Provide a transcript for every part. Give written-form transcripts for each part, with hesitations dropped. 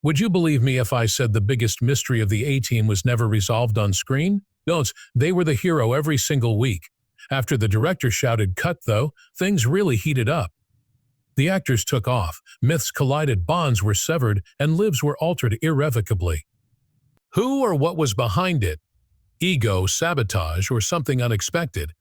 Would you believe me if I said the biggest mystery of the A-Team was never resolved on screen? No, they were the hero every single week. After the director shouted cut, though, things really heated up. The actors took off, myths collided, bonds were severed, and lives were altered irrevocably. Who or what was behind it? Ego, sabotage, or something unexpected?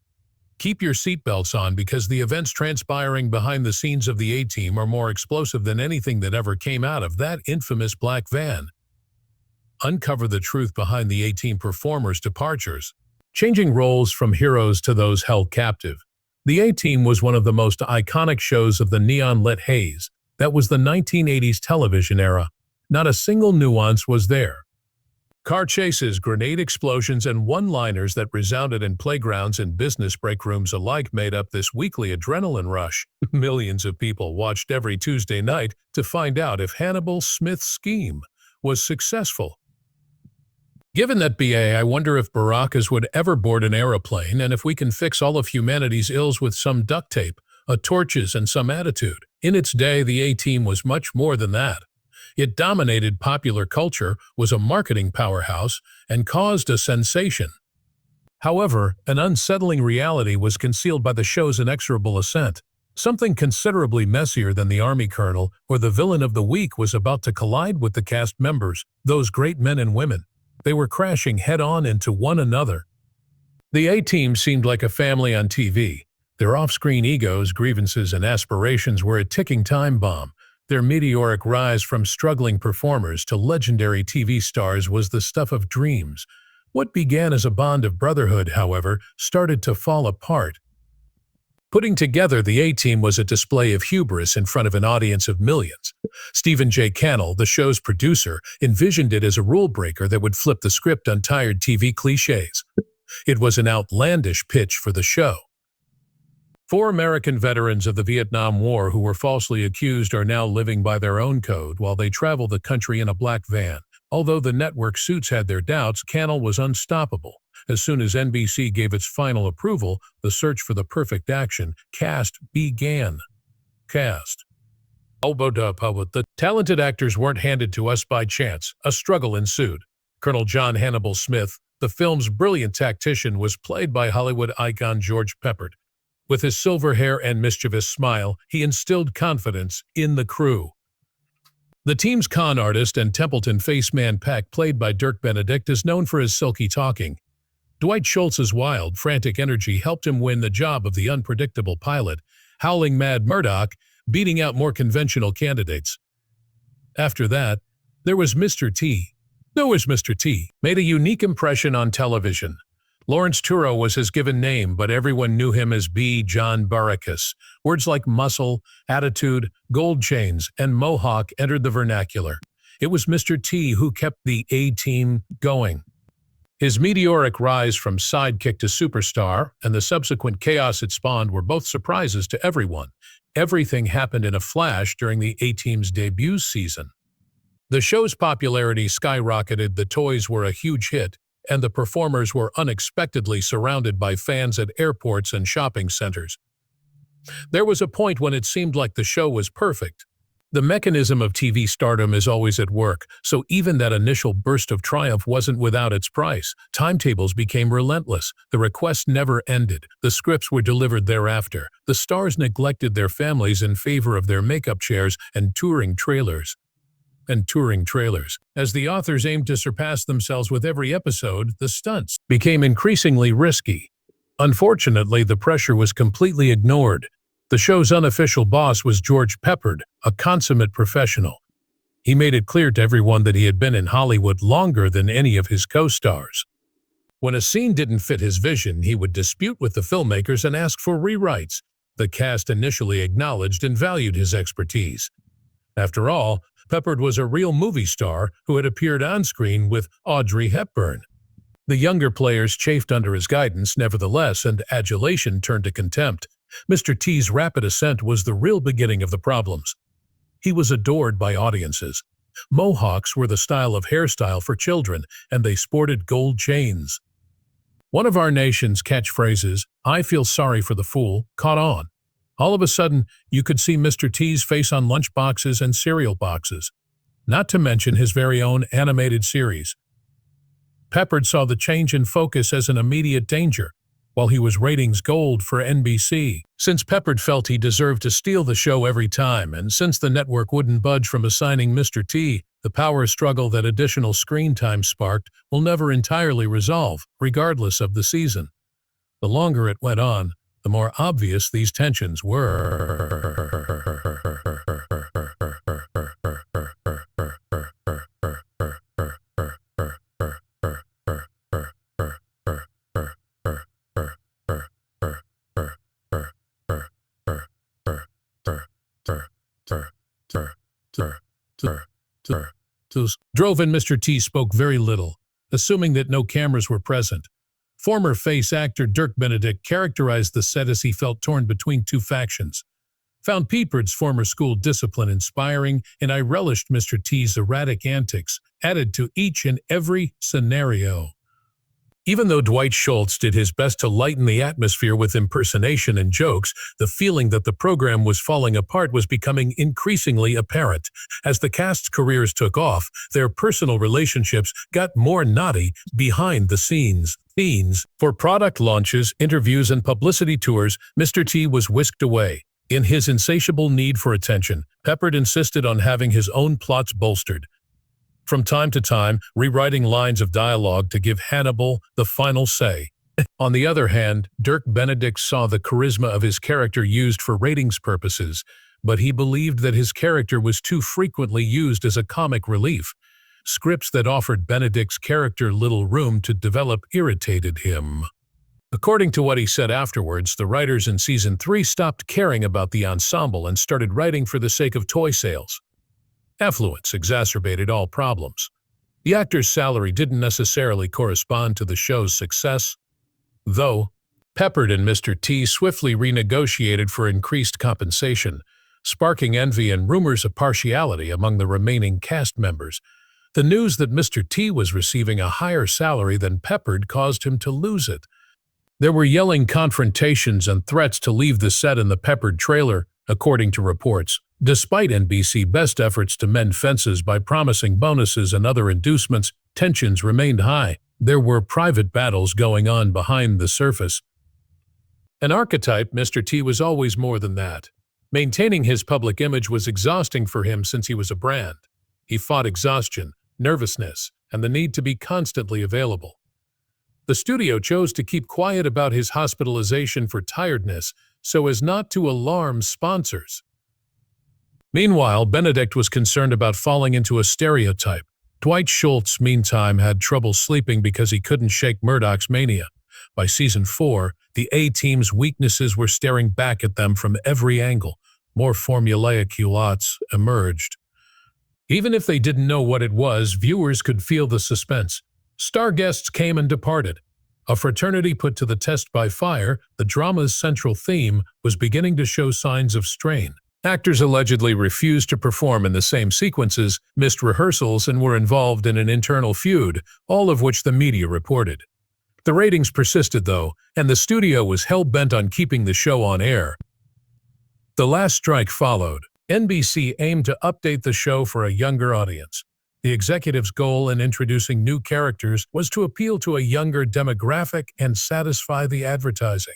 Keep your seatbelts on because the events transpiring behind the scenes of the A-Team are more explosive than anything that ever came out of that infamous black van. Uncover the truth behind the A-Team performers' departures, changing roles from heroes to those held captive. The A-Team was one of the most iconic shows of the neon-lit haze. That was the 1980s television era. Not a single nuance was there. Car chases, grenade explosions, and one-liners that resounded in playgrounds and business break rooms alike made up this weekly adrenaline rush. Millions of people watched every Tuesday night to find out if Hannibal Smith's scheme was successful. Given that BA, I wonder if Baracus would ever board an aeroplane and if we can fix all of humanity's ills with some duct tape, torches, and some attitude. In its day, the A-Team was much more than that. It dominated popular culture, was a marketing powerhouse, and caused a sensation. However, an unsettling reality was concealed by the show's inexorable ascent. Something considerably messier than the Army Colonel or the villain of the week was about to collide with the cast members, those great men and women. They were crashing head-on into one another. The A-Team seemed like a family on TV. Their off-screen egos, grievances, and aspirations were a ticking time bomb. Their meteoric rise from struggling performers to legendary TV stars was the stuff of dreams. What began as a bond of brotherhood, however, started to fall apart. Putting together the A-Team was a display of hubris in front of an audience of millions. Stephen J. Cannell, the show's producer, envisioned it as a rule-breaker that would flip the script on tired TV cliches. It was an outlandish pitch for the show. 4 American veterans of the Vietnam War who were falsely accused are now living by their own code while they travel the country in a black van. Although the network suits had their doubts, Cannell was unstoppable. As soon as NBC gave its final approval, the search for the perfect action cast began. The talented actors weren't handed to us by chance. A struggle ensued. Colonel John Hannibal Smith, the film's brilliant tactician, was played by Hollywood icon George Peppard. With his silver hair and mischievous smile, he instilled confidence in the crew. The team's con artist and Templeton faceman Peck, played by Dirk Benedict, is known for his silky talking. Dwight Schultz's wild, frantic energy helped him win the job of the unpredictable pilot, howling Mad Murdoch, beating out more conventional candidates. After that, there was Mr. T. Made a unique impression on television. Lawrence Turo was his given name, but everyone knew him as B. John Baracus. Words like muscle, attitude, gold chains, and mohawk entered the vernacular. It was Mr. T who kept the A-Team going. His meteoric rise from sidekick to superstar and the subsequent chaos it spawned were both surprises to everyone. Everything happened in a flash during the A-Team's debut season. The show's popularity skyrocketed, the toys were a huge hit, and the performers were unexpectedly surrounded by fans at airports and shopping centers. There was a point when it seemed like the show was perfect. The mechanism of TV stardom is always at work, so even that initial burst of triumph wasn't without its price. Timetables became relentless. The requests never ended. The scripts were delivered thereafter. The stars neglected their families in favor of their makeup chairs and touring trailers. As the authors aimed to surpass themselves with every episode, the stunts became increasingly risky. Unfortunately, the pressure was completely ignored. The show's unofficial boss was George Peppard, a consummate professional. He made it clear to everyone that he had been in Hollywood longer than any of his co-stars. When a scene didn't fit his vision, he would dispute with the filmmakers and ask for rewrites. The cast initially acknowledged and valued his expertise. After all, Peppard was a real movie star who had appeared on-screen with Audrey Hepburn. The younger players chafed under his guidance, nevertheless, and adulation turned to contempt. Mr. T's rapid ascent was the real beginning of the problems. He was adored by audiences. Mohawks were the style of hairstyle for children, and they sported gold chains. One of our nation's catchphrases, "I feel sorry for the fool," caught on. All of a sudden, you could see Mr. T's face on lunchboxes and cereal boxes. not to mention his very own animated series. Peppard saw the change in focus as an immediate danger, while he was ratings gold for NBC. Since Peppard felt he deserved to steal the show every time, and since the network wouldn't budge from assigning Mr. T the power struggle that additional screen time sparked will never entirely resolve, regardless of the season. The longer it went on, the more obvious these tensions were. Drove in Mr. T spoke very little, assuming that no cameras were present. Former Face actor Dirk Benedict characterized the set as he felt torn between two factions. Found Peppard's former school discipline inspiring, and I relished Mr. T's erratic antics, added to each and every scenario. Even though Dwight Schultz did his best to lighten the atmosphere with impersonation and jokes, the feeling that the program was falling apart was becoming increasingly apparent. As the cast's careers took off, their personal relationships got more knotty behind the scenes. For product launches, interviews, and publicity tours, Mr. T was whisked away. In his insatiable need for attention, Peppard insisted on having his own plots bolstered, from time to time rewriting lines of dialogue to give Hannibal the final say. On the other hand, Dirk Benedict saw the charisma of his character used for ratings purposes, but he believed that his character was too frequently used as a comic relief. Scripts that offered Benedict's character little room to develop irritated him. According to what he said afterwards, the writers in Season 3 stopped caring about the ensemble and started writing for the sake of toy sales. Affluence exacerbated all problems. The actor's salary didn't necessarily correspond to the show's success, though. Peppard and Mr. T swiftly renegotiated for increased compensation, sparking envy and rumors of partiality among the remaining cast members. The news that Mr. T was receiving a higher salary than Peppard caused him to lose it. There were yelling confrontations and threats to leave the set in the Peppard trailer, according to reports. Despite NBC's best efforts to mend fences by promising bonuses and other inducements, tensions remained high. There were private battles going on behind the surface. An archetype, Mr. T was always more than that. Maintaining his public image was exhausting for him since he was a brand. He fought exhaustion, nervousness, and the need to be constantly available. The studio chose to keep quiet about his hospitalization for tiredness so as not to alarm sponsors. Meanwhile, Benedict was concerned about falling into a stereotype. Dwight Schultz, meantime, had trouble sleeping because he couldn't shake Murdoch's mania. By Season 4, the A-Team's weaknesses were staring back at them from every angle. More formulaic culottes emerged. Even if they didn't know what it was, viewers could feel the suspense. Star guests came and departed. A fraternity put to the test by fire, the drama's central theme was beginning to show signs of strain. Actors allegedly refused to perform in the same sequences, missed rehearsals, and were involved in an internal feud, all of which the media reported. The ratings persisted, though, and the studio was hell-bent on keeping the show on air. The last strike followed. NBC aimed to update the show for a younger audience. The executive's goal in introducing new characters was to appeal to a younger demographic and satisfy the advertising.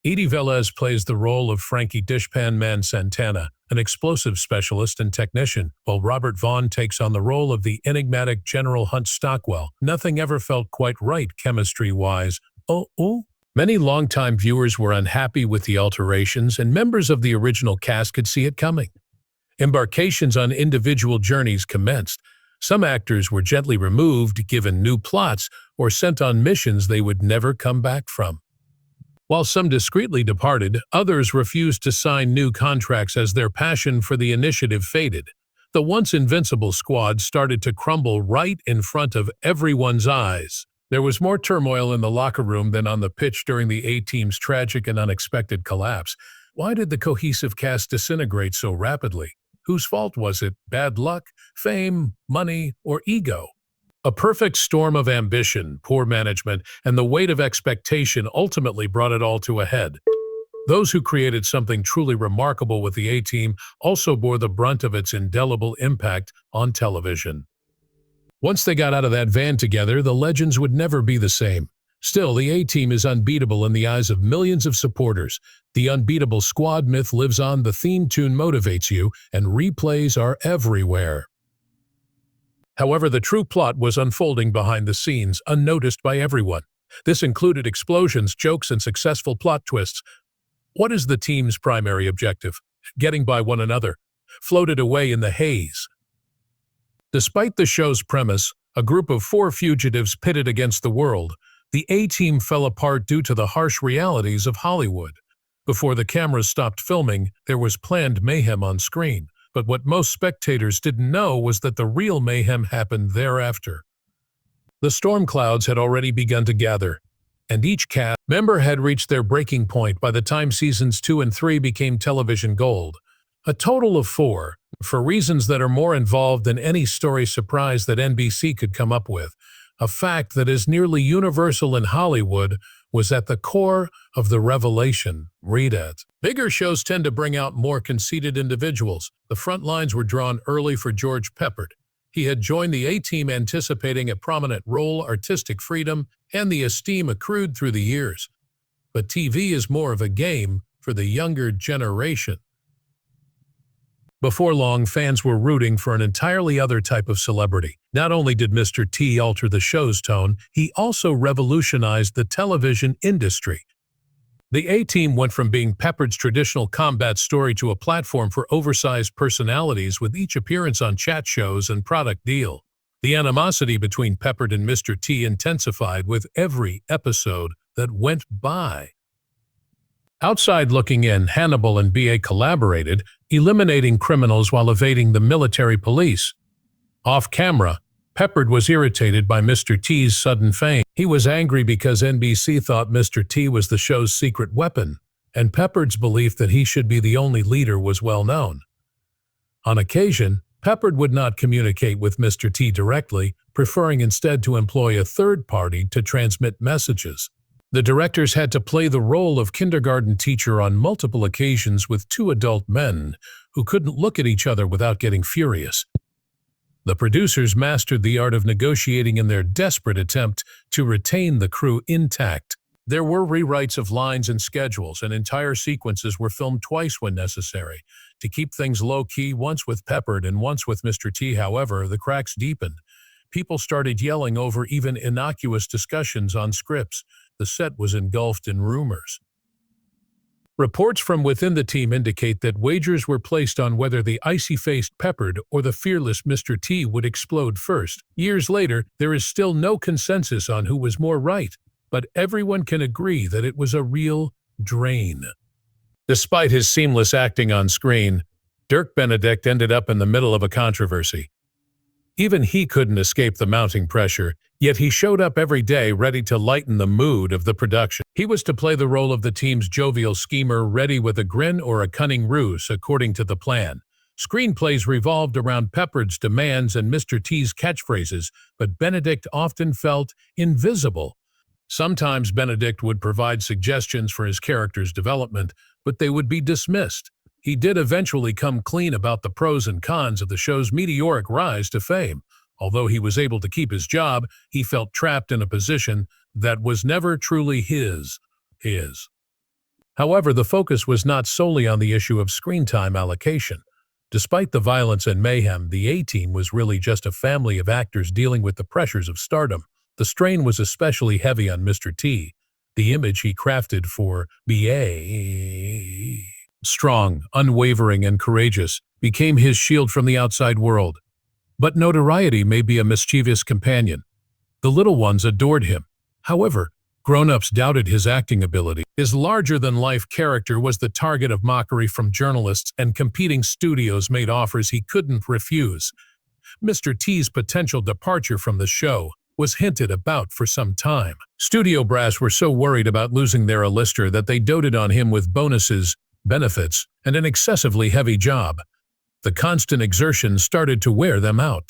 Edie Velez plays the role of Frankie Dishpan Man Santana, an explosive specialist and technician, while Robert Vaughn takes on the role of the enigmatic General Hunt Stockwell. Nothing ever felt quite right chemistry-wise. Many longtime viewers were unhappy with the alterations, and members of the original cast could see it coming. Embarkations on individual journeys commenced. Some actors were gently removed, given new plots, or sent on missions they would never come back from. While some discreetly departed, others refused to sign new contracts as their passion for the initiative faded. The once invincible squad started to crumble right in front of everyone's eyes. There was more turmoil in the locker room than on the pitch during the A-Team's tragic and unexpected collapse. Why did the cohesive cast disintegrate so rapidly? Whose fault was it? Bad luck, fame, money, or ego? A perfect storm of ambition, poor management, and the weight of expectation ultimately brought it all to a head. Those who created something truly remarkable with the A-Team also bore the brunt of its indelible impact on television. Once they got out of that van together, the legends would never be the same. Still, the A-Team is unbeatable in the eyes of millions of supporters. The unbeatable squad myth lives on, the theme tune motivates you, and replays are everywhere. However, the true plot was unfolding behind the scenes, unnoticed by everyone. This included explosions, jokes, and successful plot twists. What is the team's primary objective? Getting by one another, floated away in the haze. Despite the show's premise, a group of 4 fugitives pitted against the world, the A-Team fell apart due to the harsh realities of Hollywood. Before the cameras stopped filming, there was planned mayhem on screen, but what most spectators didn't know was that the real mayhem happened thereafter. The storm clouds had already begun to gather, and each cast member had reached their breaking point by the time seasons 2 and 3 became television gold. A total of 4, for reasons that are more involved than any story surprise that NBC could come up with. A fact that is nearly universal in Hollywood was at the core of the revelation. Read it. Bigger shows tend to bring out more conceited individuals. The front lines were drawn early for George Peppard. He had joined the A-Team anticipating a prominent role, artistic freedom, and the esteem accrued through the years. But TV is more of a game for the younger generation. Before long, fans were rooting for an entirely other type of celebrity. Not only did Mr. T alter the show's tone, he also revolutionized the television industry. The A-Team went from being Peppard's traditional combat story to a platform for oversized personalities with each appearance on chat shows and product deal. The animosity between Peppard and Mr. T intensified with every episode that went by. Outside looking in, Hannibal and B.A. collaborated, eliminating criminals while evading the military police. Off camera, Peppard was irritated by Mr. T's sudden fame. He was angry because NBC thought Mr. T was the show's secret weapon, and Peppard's belief that he should be the only leader was well known. On occasion, Peppard would not communicate with Mr. T directly, preferring instead to employ a third party to transmit messages. The directors had to play the role of kindergarten teacher on multiple occasions with 2 adult men who couldn't look at each other without getting furious. The producers mastered the art of negotiating in their desperate attempt to retain the crew intact. There were rewrites of lines and schedules, and entire sequences were filmed twice when necessary. To keep things low-key, once with Peppard and once with Mr. T, however, the cracks deepened. People started yelling over even innocuous discussions on scripts. The set was engulfed in rumors. Reports from within the team indicate that wagers were placed on whether the icy-faced Peppard or the fearless Mr. T would explode first. Years later, there is still no consensus on who was more right, but everyone can agree that it was a real drain. Despite his seamless acting on screen, Dirk Benedict ended up in the middle of a controversy. Even he couldn't escape the mounting pressure, yet he showed up every day ready to lighten the mood of the production. He was to play the role of the team's jovial schemer, ready with a grin or a cunning ruse, according to the plan. Screenplays revolved around Peppard's demands and Mr. T's catchphrases, but Benedict often felt invisible. Sometimes Benedict would provide suggestions for his character's development, but they would be dismissed. He did eventually come clean about the pros and cons of the show's meteoric rise to fame. Although he was able to keep his job, he felt trapped in a position that was never truly his. However, the focus was not solely on the issue of screen time allocation. Despite the violence and mayhem, the A-Team was really just a family of actors dealing with the pressures of stardom. The strain was especially heavy on Mr. T. The image he crafted for B.A., strong, unwavering, and courageous, became his shield from the outside world. But notoriety may be a mischievous companion. The little ones adored him. However, grown-ups doubted his acting ability. His larger-than-life character was the target of mockery from journalists, and competing studios made offers he couldn't refuse. Mr. T's potential departure from the show was hinted about for some time. Studio brass were so worried about losing their A-lister that they doted on him with bonuses, benefits, and an excessively heavy job. The constant exertion started to wear them out.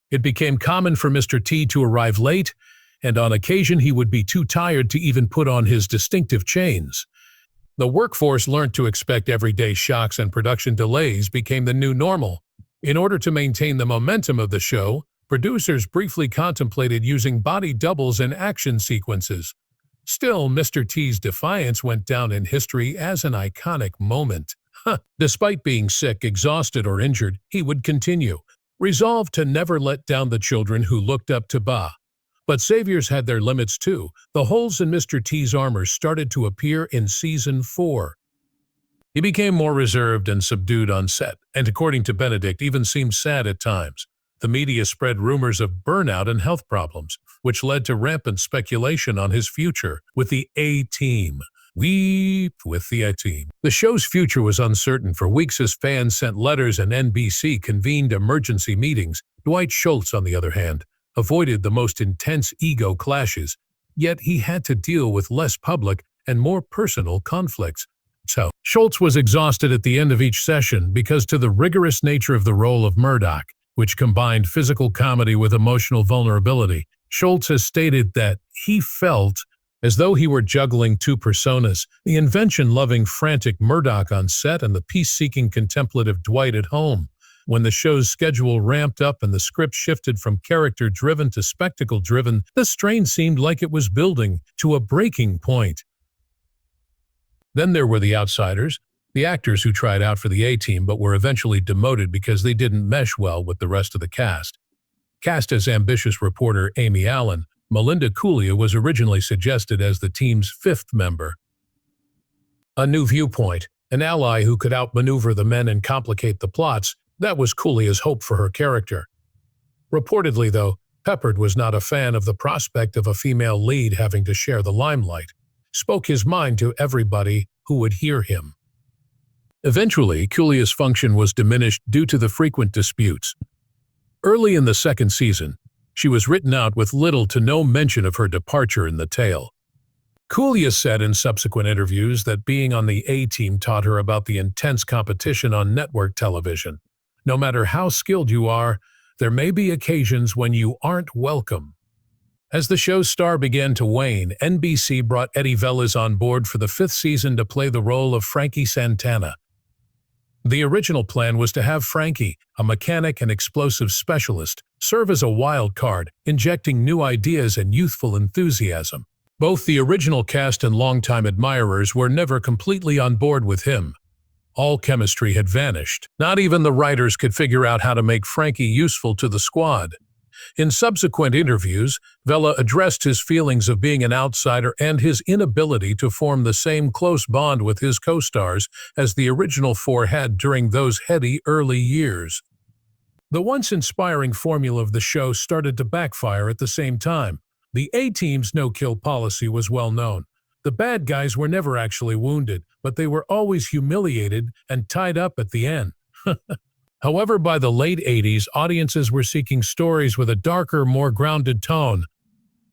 It became common for Mr. T to arrive late, and on occasion he would be too tired to even put on his distinctive chains. The workforce learned to expect everyday shocks, and production delays became the new normal. In order to maintain the momentum of the show, producers briefly contemplated using body doubles in action sequences. Still, Mr. T's defiance went down in history as an iconic moment. Despite being sick, exhausted, or injured, he would continue, resolved to never let down the children who looked up to Ba. But saviors had their limits too. The holes in Mr. T's armor started to appear in Season 4. He became more reserved and subdued on set, and according to Benedict, even seemed sad at times. The media spread rumors of burnout and health problems, which led to rampant speculation on his future with the A-Team. Weep with the A-Team. The show's future was uncertain for weeks as fans sent letters and NBC convened emergency meetings. Dwight Schultz, on the other hand, avoided the most intense ego clashes, yet he had to deal with less public and more personal conflicts. So, Schultz was exhausted at the end of each session because to the rigorous nature of the role of Murdoch, which combined physical comedy with emotional vulnerability, Schultz has stated that he felt as though he were juggling two personas, the invention-loving, frantic Murdoch on set and the peace-seeking, contemplative Dwight at home. When the show's schedule ramped up and the script shifted from character-driven to spectacle-driven, the strain seemed like it was building to a breaking point. Then there were the outsiders, the actors who tried out for the A-Team but were eventually demoted because they didn't mesh well with the rest of the cast. Cast as ambitious reporter Amy Allen, Melinda Cooley was originally suggested as the team's fifth member. A new viewpoint, an ally who could outmaneuver the men and complicate the plots, that was Cooley's hope for her character. Reportedly, though, Peppard was not a fan of the prospect of a female lead having to share the limelight. Spoke his mind to everybody who would hear him. Eventually, Cooley's function was diminished due to the frequent disputes. Early in the second season, she was written out with little to no mention of her departure in the tale. Cooley said in subsequent interviews that being on the A-Team taught her about the intense competition on network television. No matter how skilled you are, there may be occasions when you aren't welcome. As the show's star began to wane, NBC brought Eddie Velez on board for the fifth season to play the role of Frankie Santana. The original plan was to have Frankie, a mechanic and explosive specialist, serve as a wild card, injecting new ideas and youthful enthusiasm. Both the original cast and longtime admirers were never completely on board with him. All chemistry had vanished. Not even the writers could figure out how to make Frankie useful to the squad. In subsequent interviews, Vela addressed his feelings of being an outsider and his inability to form the same close bond with his co-stars as the original four had during those heady early years. The once inspiring formula of the show started to backfire at the same time. The A-Team's no-kill policy was well known. The bad guys were never actually wounded, but they were always humiliated and tied up at the end. However, by the late 80s, audiences were seeking stories with a darker, more grounded tone.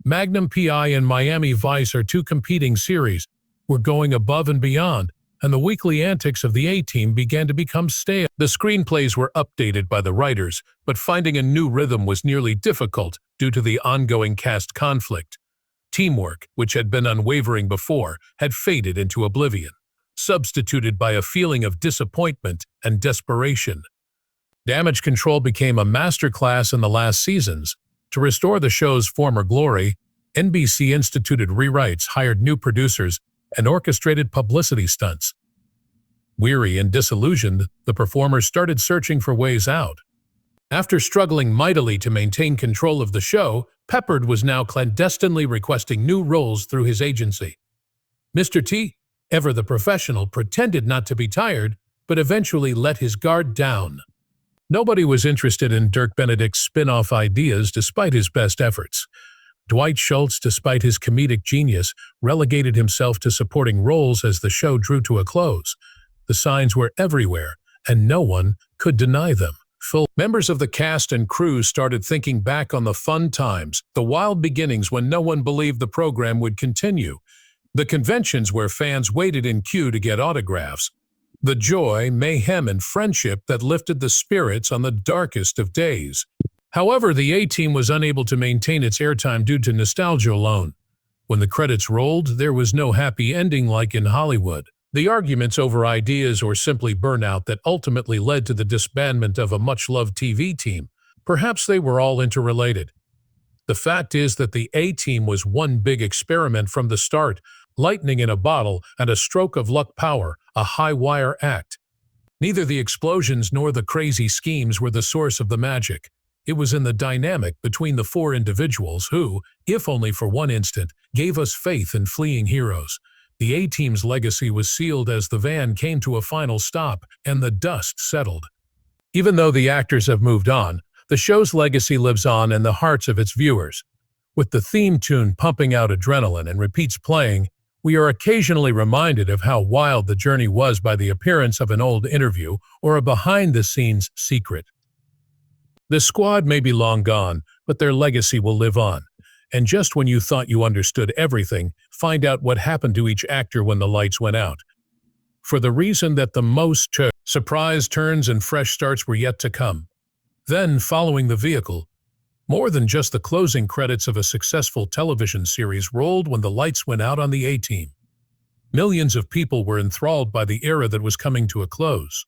Magnum P.I. and Miami Vice are two competing series. Were going above and beyond, and the weekly antics of the A-Team began to become stale. The screenplays were updated by the writers, but finding a new rhythm was nearly difficult due to the ongoing cast conflict. Teamwork, which had been unwavering before, had faded into oblivion, substituted by a feeling of disappointment and desperation. Damage control became a masterclass in the last seasons. To restore the show's former glory, NBC instituted rewrites, hired new producers, and orchestrated publicity stunts. Weary and disillusioned, the performers started searching for ways out. After struggling mightily to maintain control of the show, Peppard was now clandestinely requesting new roles through his agency. Mr. T, ever the professional, pretended not to be tired, but eventually let his guard down. Nobody was interested in Dirk Benedict's spin-off ideas despite his best efforts. Dwight Schultz, despite his comedic genius, relegated himself to supporting roles as the show drew to a close. The signs were everywhere, and no one could deny them. Members of the cast and crew started thinking back on the fun times, the wild beginnings when no one believed the program would continue, the conventions where fans waited in queue to get autographs, the joy, mayhem, and friendship that lifted the spirits on the darkest of days. However, the A-Team was unable to maintain its airtime due to nostalgia alone. When the credits rolled, there was no happy ending like in Hollywood. The arguments over ideas or simply burnout that ultimately led to the disbandment of a much-loved TV team, perhaps they were all interrelated. The fact is that the A-Team was one big experiment from the start, lightning in a bottle and a stroke of luck power, a high-wire act. Neither the explosions nor the crazy schemes were the source of the magic. It was in the dynamic between the four individuals who, if only for one instant, gave us faith in fleeing heroes. The A-Team's legacy was sealed as the van came to a final stop and the dust settled. Even though the actors have moved on, the show's legacy lives on in the hearts of its viewers. With the theme tune pumping out adrenaline and repeats playing, we are occasionally reminded of how wild the journey was by the appearance of an old interview or a behind-the-scenes secret. The squad may be long gone, but their legacy will live on. And just when you thought you understood everything, find out what happened to each actor when the lights went out. For the reason that the most surprise turns and fresh starts were yet to come. Then, following the vehicle, more than just the closing credits of a successful television series rolled when the lights went out on the A-Team. Millions of people were enthralled by the era that was coming to a close.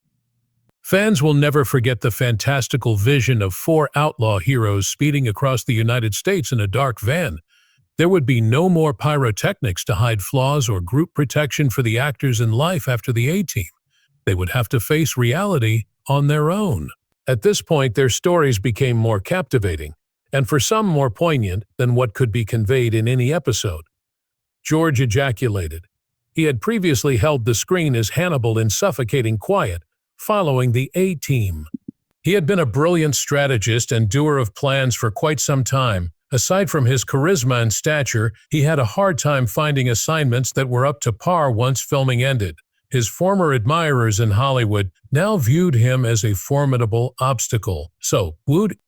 Fans will never forget the fantastical vision of four outlaw heroes speeding across the United States in a dark van. There would be no more pyrotechnics to hide flaws or group protection for the actors in life after the A-Team. They would have to face reality on their own. At this point, their stories became more captivating, and for some more poignant than what could be conveyed in any episode. George ejaculated. He had previously held the screen as Hannibal in suffocating quiet, following the A-Team. He had been a brilliant strategist and doer of plans for quite some time. Aside from his charisma and stature, he had a hard time finding assignments that were up to par once filming ended. His former admirers in Hollywood now viewed him as a formidable obstacle. So,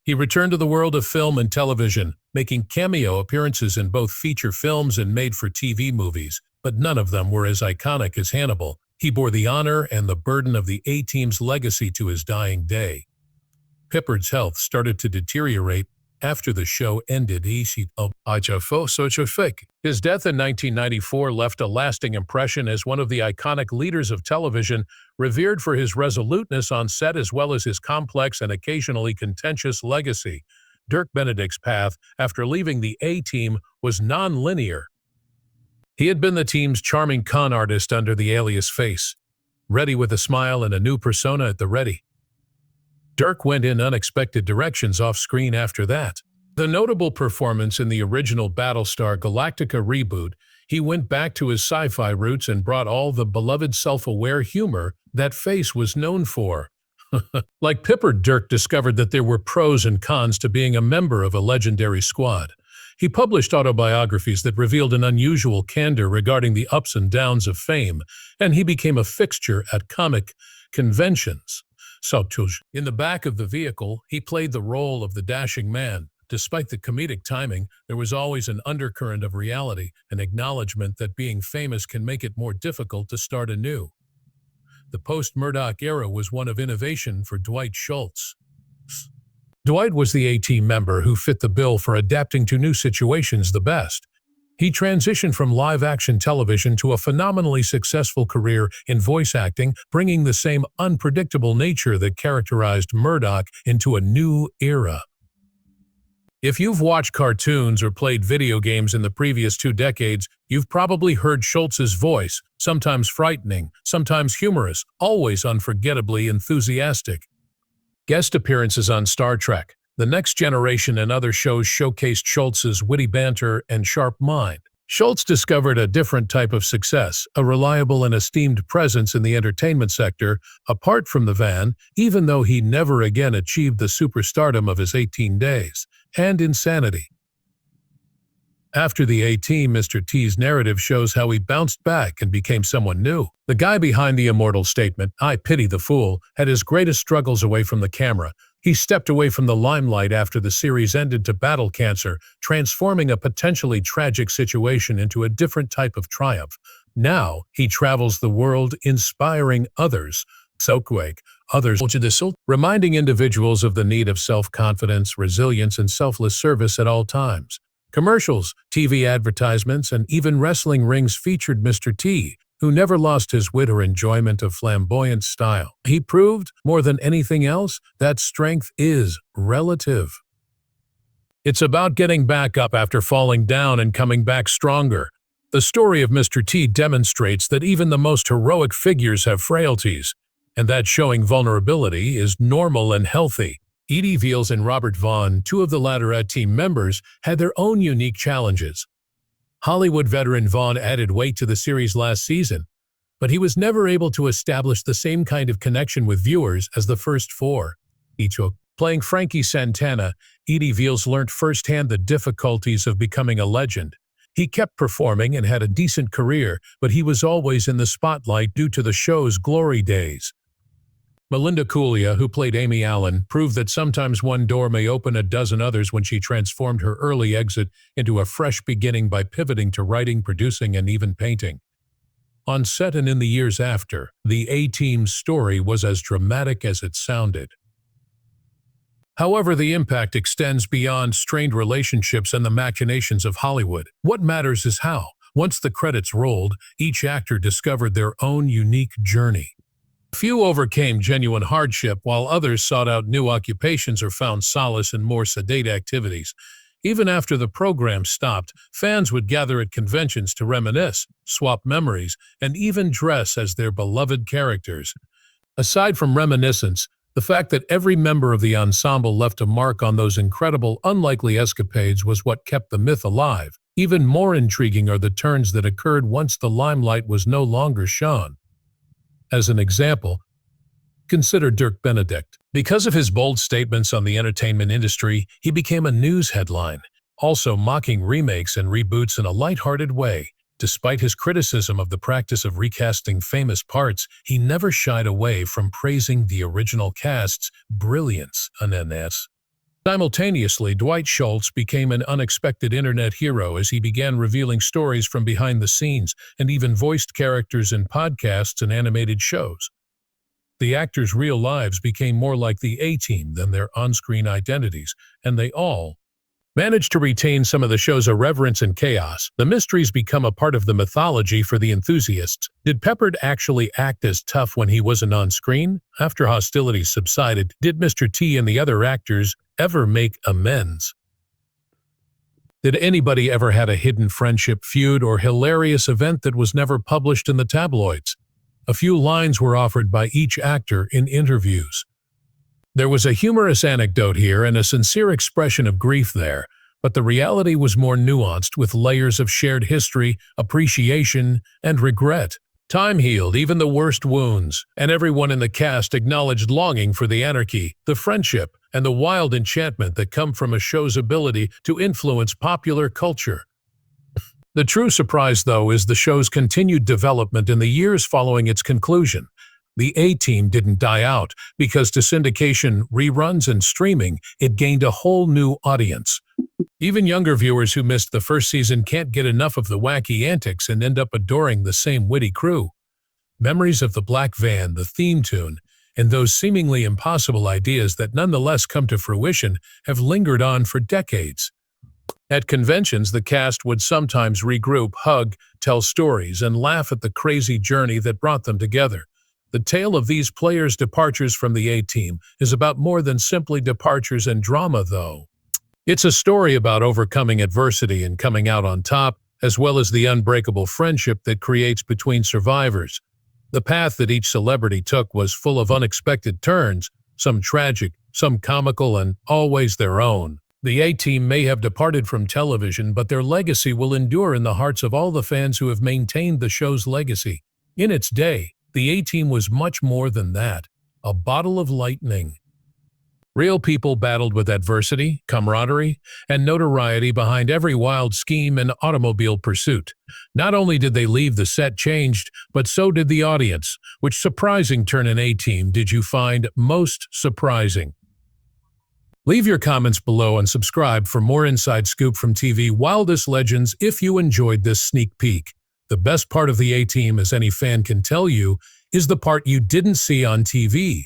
he returned to the world of film and television, making cameo appearances in both feature films and made-for-TV movies, but none of them were as iconic as Hannibal. He bore the honor and the burden of the A-Team's legacy to his dying day. Pippard's health started to deteriorate after the show ended. His death in 1994 left a lasting impression as one of the iconic leaders of television, revered for his resoluteness on set as well as his complex and occasionally contentious legacy. Dirk Benedict's path after leaving the A-Team was non-linear. He had been the team's charming con artist under the alias Face, ready with a smile and a new persona at the ready. Dirk went in unexpected directions off-screen after that. The notable performance in the original Battlestar Galactica reboot, he went back to his sci-fi roots and brought all the beloved self-aware humor that Face was known for. Like Pippard, Dirk discovered that there were pros and cons to being a member of a legendary squad. He published autobiographies that revealed an unusual candor regarding the ups and downs of fame, and he became a fixture at comic conventions. Sabotage. In the back of the vehicle, he played the role of the dashing man. Despite the comedic timing, there was always an undercurrent of reality, an acknowledgement that being famous can make it more difficult to start anew. The post-Murdoch era was one of innovation for Dwight Schultz. Dwight was the A-Team member who fit the bill for adapting to new situations the best. He transitioned from live-action television to a phenomenally successful career in voice acting, bringing the same unpredictable nature that characterized Murdoch into a new era. If you've watched cartoons or played video games in the previous 2 decades, you've probably heard Schultz's voice, sometimes frightening, sometimes humorous, always unforgettably enthusiastic. Guest appearances on Star Trek, The Next Generation, and other shows showcased Schultz's witty banter and sharp mind. Schultz discovered a different type of success, a reliable and esteemed presence in the entertainment sector, apart from the van, even though he never again achieved the superstardom of his 18 days, and insanity. After the A-Team, Mr. T's narrative shows how he bounced back and became someone new. The guy behind the immortal statement, "I pity the fool," had his greatest struggles away from the camera. He stepped away from the limelight after the series ended to battle cancer, transforming a potentially tragic situation into a different type of triumph. Now, he travels the world inspiring others, reminding individuals of the need of self-confidence, resilience, and selfless service at all times. Commercials, TV advertisements, and even wrestling rings featured Mr. T, who never lost his wit or enjoyment of flamboyant style. He proved, more than anything else, that strength is relative. It's about getting back up after falling down and coming back stronger. The story of Mr. T demonstrates that even the most heroic figures have frailties, and that showing vulnerability is normal and healthy. Edie Veals and Robert Vaughn, two of the Ladderette team members, had their own unique challenges. Hollywood veteran Vaughn added weight to the series last season, but he was never able to establish the same kind of connection with viewers as the first four. Playing Frankie Santana, Edie Veals learned firsthand the difficulties of becoming a legend. He kept performing and had a decent career, but he was always in the spotlight due to the show's glory days. Melinda Cooley, who played Amy Allen, proved that sometimes one door may open a dozen others when she transformed her early exit into a fresh beginning by pivoting to writing, producing, and even painting. On set and in the years after, the A-Team's story was as dramatic as it sounded. However, the impact extends beyond strained relationships and the machinations of Hollywood. What matters is how, once the credits rolled, each actor discovered their own unique journey. Few overcame genuine hardship, while others sought out new occupations or found solace in more sedate activities. Even after the program stopped, fans would gather at conventions to reminisce, swap memories, and even dress as their beloved characters. Aside from reminiscence, the fact that every member of the ensemble left a mark on those incredible, unlikely escapades was what kept the myth alive. Even more intriguing are the turns that occurred once the limelight was no longer shone. As an example, consider Dirk Benedict. Because of his bold statements on the entertainment industry, he became a news headline, also mocking remakes and reboots in a lighthearted way. Despite his criticism of the practice of recasting famous parts, he never shied away from praising the original cast's brilliance. Simultaneously, Dwight Schultz became an unexpected internet hero as he began revealing stories from behind the scenes and even voiced characters in podcasts and animated shows. The actors' real lives became more like the A-Team than their on-screen identities, and they all managed to retain some of the show's irreverence and chaos. The mysteries become a part of the mythology for the enthusiasts. Did Peppard actually act as tough when he wasn't on screen? After hostilities subsided, did Mr. T and the other actors ever make amends? Did anybody ever had a hidden friendship, feud, or hilarious event that was never published in the tabloids? A few lines were offered by each actor in interviews. There was a humorous anecdote here and a sincere expression of grief there, but the reality was more nuanced with layers of shared history, appreciation, and regret. Time healed even the worst wounds, and everyone in the cast acknowledged longing for the anarchy, the friendship, and the wild enchantment that come from a show's ability to influence popular culture. The true surprise, though, is the show's continued development in the years following its conclusion. The A-Team didn't die out because to syndication, reruns, and streaming, it gained a whole new audience. Even younger viewers who missed the first season can't get enough of the wacky antics and end up adoring the same witty crew. Memories of the black van, the theme tune, and those seemingly impossible ideas that nonetheless come to fruition have lingered on for decades. At conventions, the cast would sometimes regroup, hug, tell stories, and laugh at the crazy journey that brought them together. The tale of these players' departures from the A-Team is about more than simply departures and drama, though. It's a story about overcoming adversity and coming out on top, as well as the unbreakable friendship that creates between survivors. The path that each celebrity took was full of unexpected turns, some tragic, some comical, and always their own. The A-Team may have departed from television, but their legacy will endure in the hearts of all the fans who have maintained the show's legacy. In its day, the A-Team was much more than that, a bottle of lightning. Real people battled with adversity, camaraderie, and notoriety behind every wild scheme and automobile pursuit. Not only did they leave the set changed, but so did the audience. Which surprising turn in A-Team did you find most surprising? Leave your comments below and subscribe for more inside scoop from TV Wildest Legends if you enjoyed this sneak peek. The best part of the A-Team, as any fan can tell you, is the part you didn't see on TV.